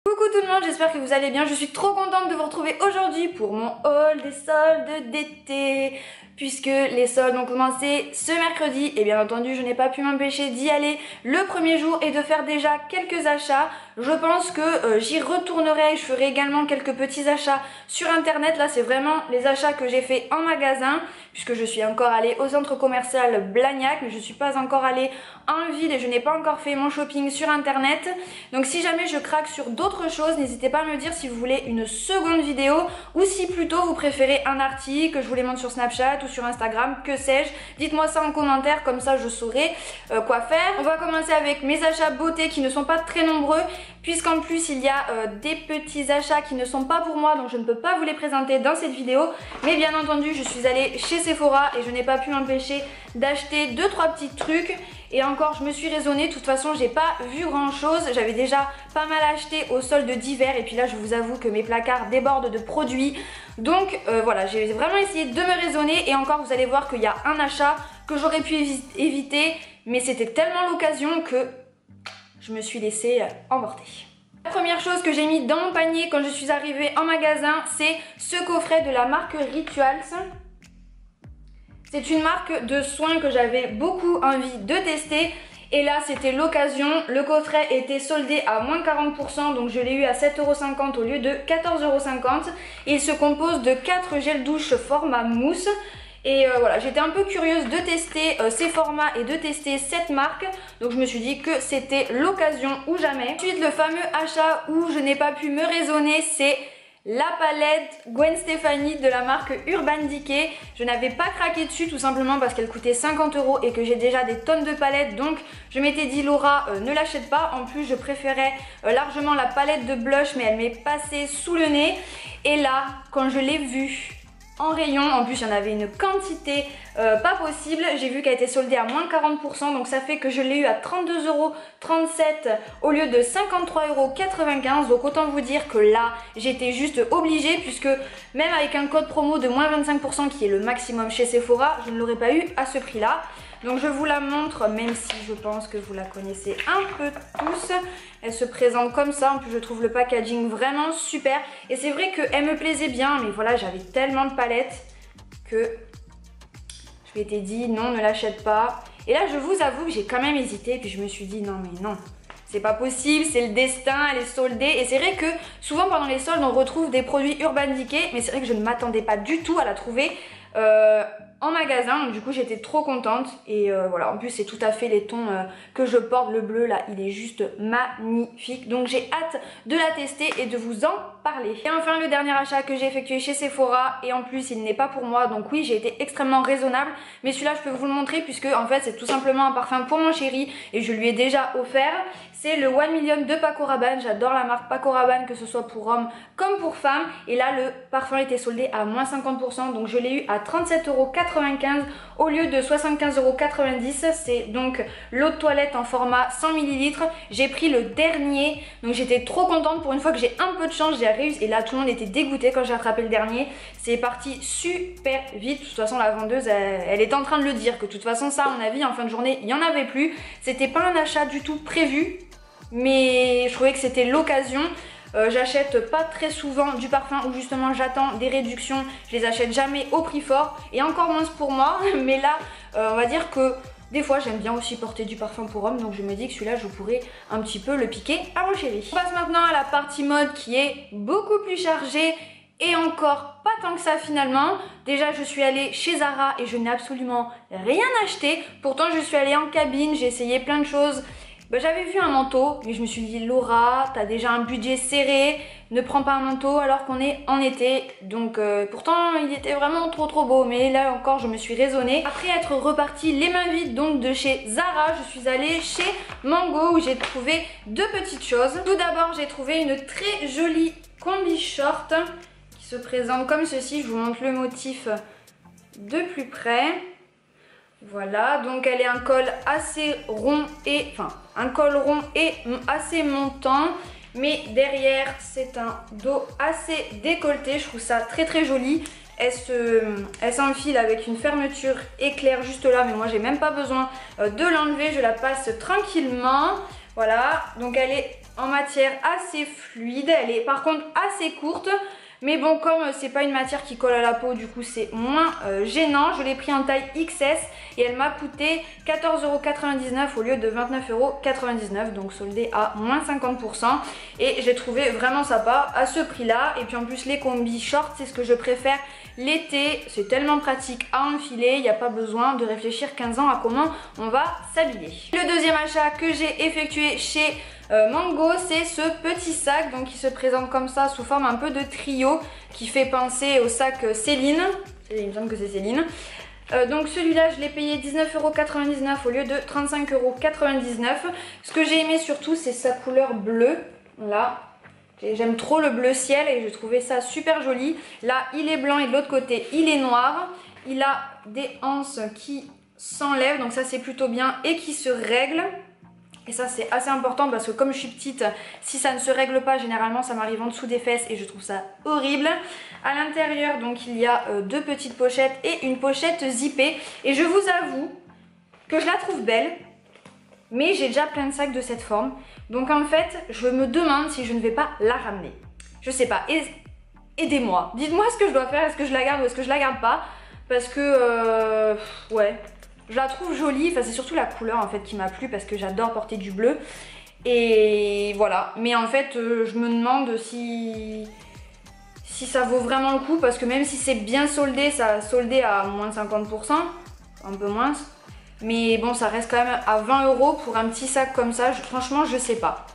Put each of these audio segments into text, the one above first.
Coucou tout le monde, j'espère que vous allez bien. Je suis trop contente de vous retrouver aujourd'hui pour mon haul des soldes d'été, puisque les soldes ont commencé ce mercredi et bien entendu je n'ai pas pu m'empêcher d'y aller le premier jour et de faire déjà quelques achats. Je pense que j'y retournerai, je ferai également quelques petits achats sur internet. Là c'est vraiment les achats que j'ai fait en magasin, puisque je suis encore allée au centre commercial Blagnac, mais je ne suis pas encore allée en ville et je n'ai pas encore fait mon shopping sur internet. Donc si jamais je craque sur d'autres choses, n'hésitez pas à me dire si vous voulez une seconde vidéo ou si plutôt vous préférez un article, que je vous les montre sur Snapchat ou sur Instagram, que sais-je. Dites-moi ça en commentaire, comme ça je saurai quoi faire. On va commencer avec mes achats beauté qui ne sont pas très nombreux, puisqu'en plus il y a des petits achats qui ne sont pas pour moi, donc je ne peux pas vous les présenter dans cette vidéo. Mais bien entendu je suis allée chez Sephora et je n'ai pas pu m'empêcher d'acheter 2-3 petits trucs. Et encore je me suis raisonnée, de toute façon j'ai pas vu grand chose, j'avais déjà pas mal acheté au solde d'hiver et puis là je vous avoue que mes placards débordent de produits. Donc voilà, j'ai vraiment essayé de me raisonner et encore vous allez voir qu'il y a un achat que j'aurais pu éviter, mais c'était tellement l'occasion que je me suis laissée emporter. La première chose que j'ai mis dans mon panier quand je suis arrivée en magasin, c'est ce coffret de la marque Rituals. C'est une marque de soins que j'avais beaucoup envie de tester et là c'était l'occasion. Le coffret était soldé à moins 40%, donc je l'ai eu à 7,50 € au lieu de 14,50 €. Il se compose de 4 gels douche format mousse. Et voilà, j'étais un peu curieuse de tester ces formats et de tester cette marque. Donc je me suis dit que c'était l'occasion ou jamais. Ensuite le fameux achat où je n'ai pas pu me raisonner, c'est la palette Gwen Stefani de la marque Urban Decay. Je n'avais pas craqué dessus tout simplement parce qu'elle coûtait 50 € et que j'ai déjà des tonnes de palettes. Donc je m'étais dit Laura ne l'achète pas. En plus je préférais largement la palette de blush, mais elle m'est passée sous le nez. Et là quand je l'ai vue en rayon, en plus il y en avait une quantité pas possible, j'ai vu qu'elle était soldée à moins 40%, donc ça fait que je l'ai eu à 32,37 € au lieu de 53,95 €. Donc autant vous dire que là j'étais juste obligée, puisque même avec un code promo de moins 25% qui est le maximum chez Sephora, je ne l'aurais pas eu à ce prix là. Donc je vous la montre, même si je pense que vous la connaissez un peu tous. Elle se présente comme ça, en plus je trouve le packaging vraiment super. Et c'est vrai qu'elle me plaisait bien, mais voilà, j'avais tellement de palettes que je m'étais dit non, ne l'achète pas. Et là je vous avoue que j'ai quand même hésité, puis je me suis dit non mais non, c'est pas possible, c'est le destin, elle est soldée. Et c'est vrai que souvent pendant les soldes on retrouve des produits Urban Decay, mais c'est vrai que je ne m'attendais pas du tout à la trouver en magasin, donc du coup j'étais trop contente. Et voilà, en plus c'est tout à fait les tons que je porte. Le bleu là il est juste magnifique, donc j'ai hâte de la tester et de vous en parler. Et enfin le dernier achat que j'ai effectué chez Sephora, et en plus il n'est pas pour moi, donc oui j'ai été extrêmement raisonnable, mais celui-là je peux vous le montrer puisque en fait c'est tout simplement un parfum pour mon chéri et je lui ai déjà offert. C'est le 1 Million de Paco Rabanne. J'adore la marque Paco Rabanne, que ce soit pour hommes comme pour femmes. Et là le parfum était soldé à moins 50%, donc je l'ai eu à 37,95 € au lieu de 75,90 €. C'est donc l'eau de toilette en format 100 ml. J'ai pris le dernier, donc j'étais trop contente. Pour une fois que j'ai un peu de chance, j'ai réussi. Et là tout le monde était dégoûté quand j'ai attrapé le dernier. C'est parti super vite. De toute façon la vendeuse elle est en train de le dire, que de toute façon ça à mon avis en fin de journée il n'y en avait plus. C'était pas un achat du tout prévu, mais je trouvais que c'était l'occasion. J'achète pas très souvent du parfum où justement j'attends des réductions, je les achète jamais au prix fort et encore moins pour moi. Mais là on va dire que des fois j'aime bien aussi porter du parfum pour homme, donc je me dis que celui-là je pourrais un petit peu le piquer à mon chéri. On passe maintenant à la partie mode qui est beaucoup plus chargée. Et encore pas tant que ça finalement. Déjà je suis allée chez Zara et je n'ai absolument rien acheté. Pourtant je suis allée en cabine, j'ai essayé plein de choses. J'avais vu un manteau, mais je me suis dit Laura, t'as déjà un budget serré, ne prends pas un manteau alors qu'on est en été. Donc pourtant il était vraiment trop beau, mais là encore je me suis raisonnée. Après être repartie les mains vides donc de chez Zara, je suis allée chez Mango où j'ai trouvé deux petites choses. Tout d'abord j'ai trouvé une très jolie combi short qui se présente comme ceci. Je vous montre le motif de plus près. Voilà, donc elle est un col assez rond et assez montant, mais derrière c'est un dos assez décolleté. Je trouve ça très joli. Elle s'enfile avec une fermeture éclair juste là, mais moi j'ai même pas besoin de l'enlever, je la passe tranquillement. Voilà, donc elle est en matière assez fluide. Elle est par contre assez courte. Mais bon, comme c'est pas une matière qui colle à la peau, du coup c'est moins gênant. Je l'ai pris en taille XS et elle m'a coûté 14,99 € au lieu de 29,99 €, donc soldé à moins 50%. Et j'ai trouvé vraiment sympa à ce prix-là. Et puis en plus les combis shorts, c'est ce que je préfère l'été. C'est tellement pratique à enfiler, il n'y a pas besoin de réfléchir 15 ans à comment on va s'habiller. Le deuxième achat que j'ai effectué chez Mango, c'est ce petit sac donc qui se présente comme ça sous forme un peu de trio qui fait penser au sac Céline. Il me semble que c'est Céline. Donc celui-là je l'ai payé 19,99 € au lieu de 35,99 €. Ce que j'ai aimé surtout c'est sa couleur bleue. Là, j'aime trop le bleu ciel et je trouvais ça super joli. Là il est blanc et de l'autre côté il est noir. Il a des anses qui s'enlèvent, donc ça c'est plutôt bien, et qui se règlent. Et ça c'est assez important parce que comme je suis petite, si ça ne se règle pas, généralement ça m'arrive en dessous des fesses et je trouve ça horrible. À l'intérieur donc il y a deux petites pochettes et une pochette zippée. Et je vous avoue que je la trouve belle, mais j'ai déjà plein de sacs de cette forme. Donc en fait je me demande si je ne vais pas la ramener. Je sais pas, aidez-moi. Dites-moi ce que je dois faire, est-ce que je la garde ou est-ce que je la garde pas. Parce que ouais, je la trouve jolie, enfin c'est surtout la couleur en fait qui m'a plu parce que j'adore porter du bleu. Et voilà, mais en fait je me demande si ça vaut vraiment le coup parce que même si c'est bien soldé, ça a soldé à moins 50%, un peu moins. Mais bon, ça reste quand même à 20 € pour un petit sac comme ça, franchement je sais pas.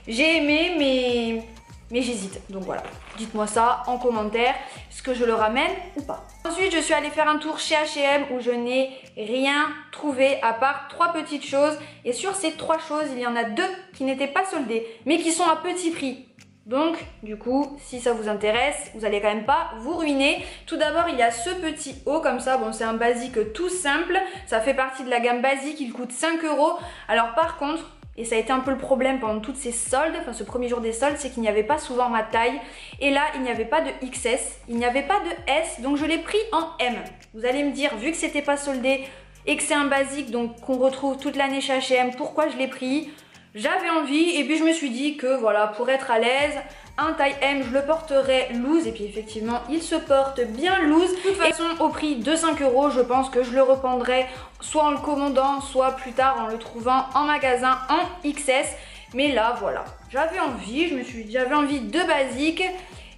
J'ai aimé mais j'hésite, donc voilà. Dites-moi ça en commentaire, est-ce que je le ramène ou pas. Ensuite, je suis allée faire un tour chez H&M où je n'ai rien trouvé à part 3 petites choses. Et sur ces 3 choses, il y en a 2 qui n'étaient pas soldées, mais qui sont à petit prix. Donc, du coup, si ça vous intéresse, vous allez quand même pas vous ruiner. Tout d'abord, il y a ce petit haut comme ça. Bon, c'est un basique tout simple. Ça fait partie de la gamme basique. Il coûte 5 €. Alors par contre, et ça a été un peu le problème pendant toutes ces soldes, enfin ce premier jour des soldes, c'est qu'il n'y avait pas souvent ma taille. Et là, il n'y avait pas de XS, il n'y avait pas de S, donc je l'ai pris en M. Vous allez me dire, vu que c'était pas soldé et que c'est un basique donc qu'on retrouve toute l'année chez H&M, pourquoi je l'ai pris? J'avais envie et puis je me suis dit que voilà, pour être à l'aise, un taille M, je le porterai loose. Et puis effectivement, il se porte bien loose. De toute façon, au prix de 5 €, je pense que je le reprendrai soit en le commandant, soit plus tard en le trouvant en magasin en XS. Mais là, voilà, j'avais envie, j'avais envie de basique.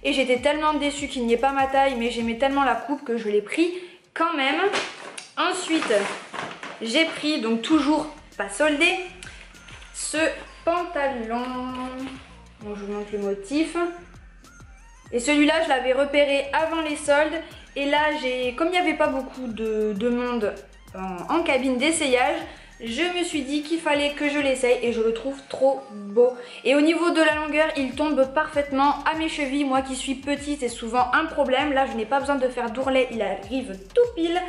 Et j'étais tellement déçue qu'il n'y ait pas ma taille, mais j'aimais tellement la coupe que je l'ai pris quand même. Ensuite, j'ai pris, donc toujours pas soldé, ce pantalon. Bon, je vous montre le motif. Et celui-là, je l'avais repéré avant les soldes. Et là, comme il n'y avait pas beaucoup de monde en cabine d'essayage, je me suis dit qu'il fallait que je l'essaye et je le trouve trop beau. Et au niveau de la longueur, il tombe parfaitement à mes chevilles. Moi qui suis petite, c'est souvent un problème. Là, je n'ai pas besoin de faire d'ourlet, il arrive tout pile.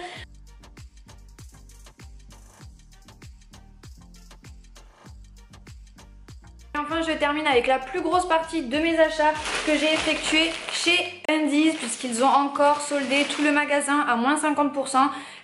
Enfin, je termine avec la plus grosse partie de mes achats que j'ai effectués chez Undies, puisqu'ils ont encore soldé tout le magasin à moins 50%.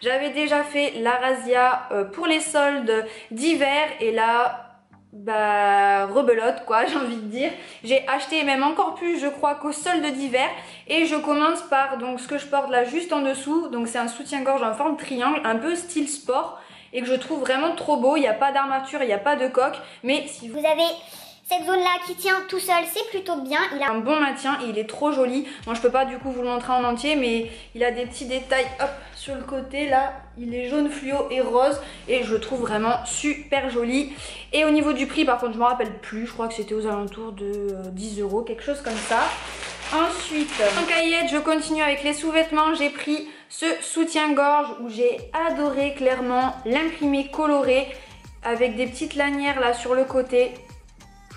J'avais déjà fait la razzia pour les soldes d'hiver et là, bah rebelote quoi, j'ai envie de dire. J'ai acheté même encore plus, je crois, qu'aux soldes d'hiver. Et je commence par donc ce que je porte là juste en dessous. Donc c'est un soutien-gorge en forme triangle, un peu style sport. Et que je trouve vraiment trop beau. Il n'y a pas d'armature, il n'y a pas de coque. Mais si vous avez cette zone là qui tient tout seul, c'est plutôt bien. Il a un bon maintien et il est trop joli. Moi je peux pas du coup vous le montrer en entier, mais il a des petits détails hop sur le côté là. Il est jaune fluo et rose et je le trouve vraiment super joli. Et au niveau du prix par contre je me rappelle plus. Je crois que c'était aux alentours de 10 €, quelque chose comme ça. Ensuite, en cahier, je continue avec les sous-vêtements. J'ai pris ce soutien-gorge où j'ai adoré clairement l'imprimé coloré avec des petites lanières là sur le côté.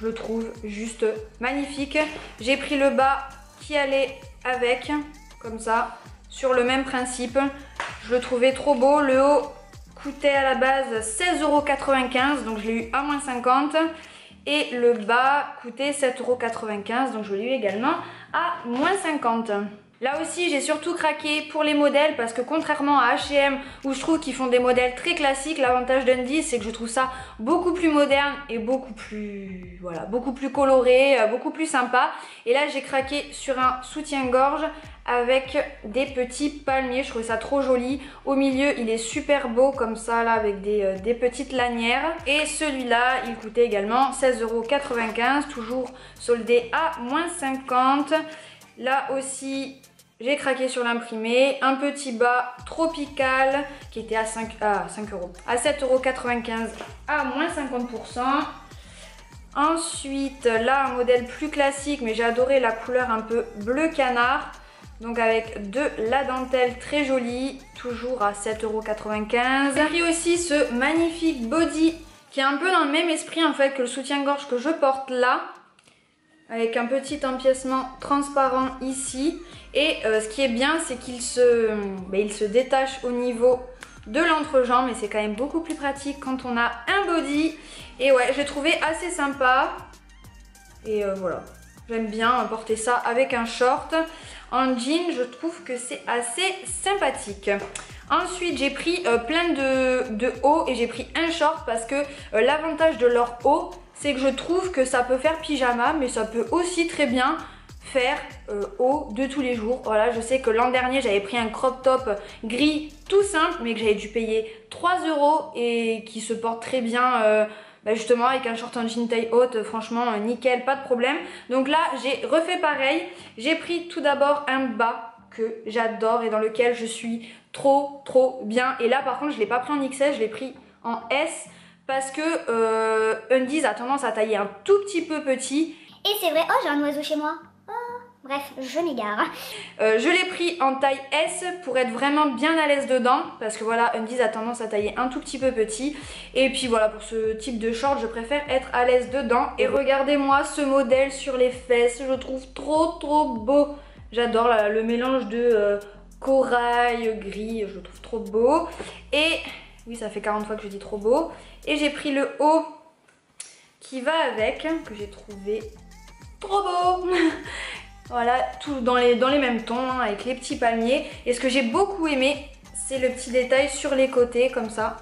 Je le trouve juste magnifique. J'ai pris le bas qui allait avec, comme ça, sur le même principe. Je le trouvais trop beau. Le haut coûtait à la base 16,95 €, donc je l'ai eu à moins 50. Et le bas coûtait 7,95 €, donc je l'ai eu également à moins 50. Là aussi j'ai surtout craqué pour les modèles parce que contrairement à H&M où je trouve qu'ils font des modèles très classiques, l'avantage d'Undies c'est que je trouve ça beaucoup plus moderne et beaucoup plus, voilà, beaucoup plus coloré, beaucoup plus sympa. Et là j'ai craqué sur un soutien-gorge avec des petits palmiers, je trouvais ça trop joli. Au milieu il est super beau comme ça là avec des petites lanières. Et celui-là il coûtait également 16,95 €, toujours soldé à -50. Là aussi j'ai craqué sur l'imprimé, un petit bas tropical qui était à 7,95 € à -50%. Ensuite là un modèle plus classique mais j'ai adoré la couleur un peu bleu canard. Donc avec de la dentelle très jolie, toujours à 7,95 €. J'ai pris aussi ce magnifique body qui est un peu dans le même esprit en fait que le soutien-gorge que je porte là. Avec un petit empiècement transparent ici. Et ce qui est bien, c'est qu'il se détache au niveau de l'entrejambe. Et c'est quand même beaucoup plus pratique quand on a un body. Et ouais, j'ai trouvé assez sympa. Et voilà, j'aime bien porter ça avec un short. En jean, je trouve que c'est assez sympathique. Ensuite, j'ai pris plein de hauts et j'ai pris un short parce que l'avantage de leur haut, c'est que je trouve que ça peut faire pyjama, mais ça peut aussi très bien faire haut de tous les jours. Voilà, je sais que l'an dernier, j'avais pris un crop top gris tout simple, mais que j'avais dû payer 3 € et qui se porte très bien justement avec un short en jean taille haute, franchement nickel, pas de problème. Donc là, j'ai refait pareil. J'ai pris tout d'abord un bas que j'adore et dans lequel je suis trop bien. Et là, par contre, je ne l'ai pas pris en XS, je l'ai pris en S. Parce que Undies a tendance à tailler un tout petit peu petit. Et c'est vrai, oh j'ai un oiseau chez moi. Oh, bref, je m'égare. Je l'ai pris en taille S pour être vraiment bien à l'aise dedans. Parce que voilà, Undies a tendance à tailler un tout petit peu petit. Et puis voilà, pour ce type de short, je préfère être à l'aise dedans. Et regardez-moi ce modèle sur les fesses, je trouve trop beau. J'adore le mélange de corail, gris, je le trouve trop beau. Et oui, ça fait 40 fois que je dis trop beau. Et j'ai pris le haut qui va avec, que j'ai trouvé trop beau. Voilà, tout dans les mêmes tons, hein, avec les petits palmiers. Et ce que j'ai beaucoup aimé, c'est le petit détail sur les côtés, comme ça.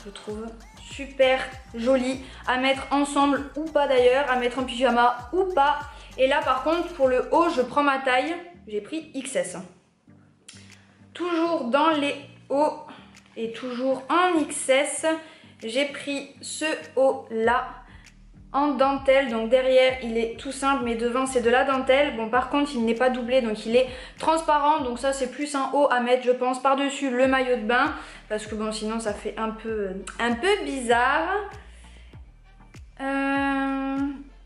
Je trouve super joli à mettre ensemble ou pas d'ailleurs, à mettre en pyjama ou pas. Et là par contre, pour le haut, je prends ma taille. J'ai pris XS. Toujours dans les hauts. Et toujours en XS, j'ai pris ce haut là en dentelle. Donc derrière il est tout simple mais devant c'est de la dentelle. Bon par contre il n'est pas doublé donc il est transparent. Donc ça c'est plus un haut à mettre je pense par dessus le maillot de bain. Parce que bon sinon ça fait un peu bizarre.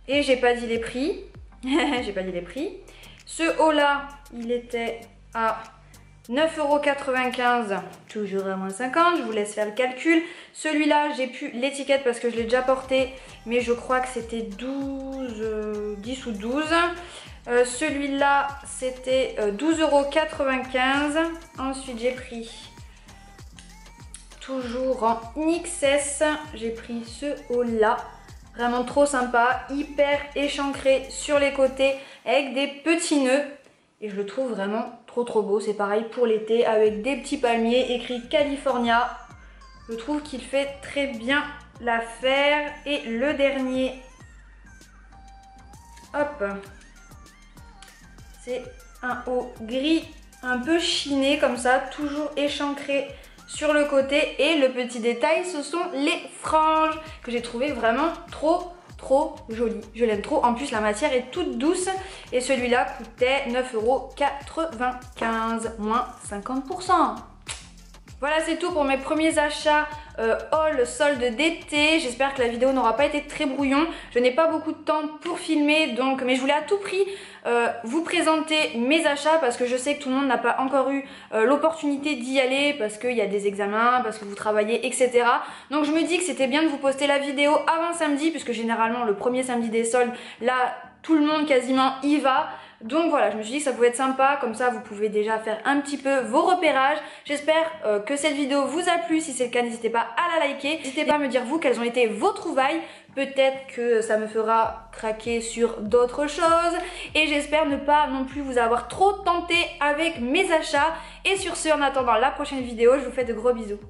Et j'ai pas dit les prix. J'ai pas dit les prix. Ce haut là il était à 9,95 €, toujours à -50, je vous laisse faire le calcul. Celui-là, j'ai plus l'étiquette parce que je l'ai déjà porté, mais je crois que c'était 10 ou 12. Celui-là, c'était 12,95 €. Ensuite, j'ai pris, toujours en XS, j'ai pris ce haut-là. Vraiment trop sympa, hyper échancré sur les côtés avec des petits nœuds. Et je le trouve vraiment trop beau. C'est pareil pour l'été avec des petits palmiers écrit California. Je trouve qu'il fait très bien l'affaire. Et le dernier, hop, c'est un haut gris un peu chiné comme ça, toujours échancré sur le côté. Et le petit détail, ce sont les franges que j'ai trouvé vraiment trop joli, je l'aime trop. En plus la matière est toute douce et celui-là coûtait 9,95 €, moins 50%. Voilà, c'est tout pour mes premiers achats haul solde d'été. J'espère que la vidéo n'aura pas été très brouillon. Je n'ai pas beaucoup de temps pour filmer, donc, mais je voulais à tout prix vous présenter mes achats parce que je sais que tout le monde n'a pas encore eu l'opportunité d'y aller parce qu'il y a des examens, parce que vous travaillez, etc. Donc je me dis que c'était bien de vous poster la vidéo avant samedi, puisque généralement le premier samedi des soldes, là tout le monde quasiment y va. Donc voilà, je me suis dit que ça pouvait être sympa, comme ça vous pouvez déjà faire un petit peu vos repérages. J'espère que cette vidéo vous a plu, si c'est le cas n'hésitez pas à la liker. N'hésitez pas à me dire vous quelles ont été vos trouvailles, Peut-être que ça me fera craquer sur d'autres choses. Et j'espère ne pas non plus vous avoir trop tenté avec mes achats. Et sur ce, en attendant la prochaine vidéo, je vous fais de gros bisous.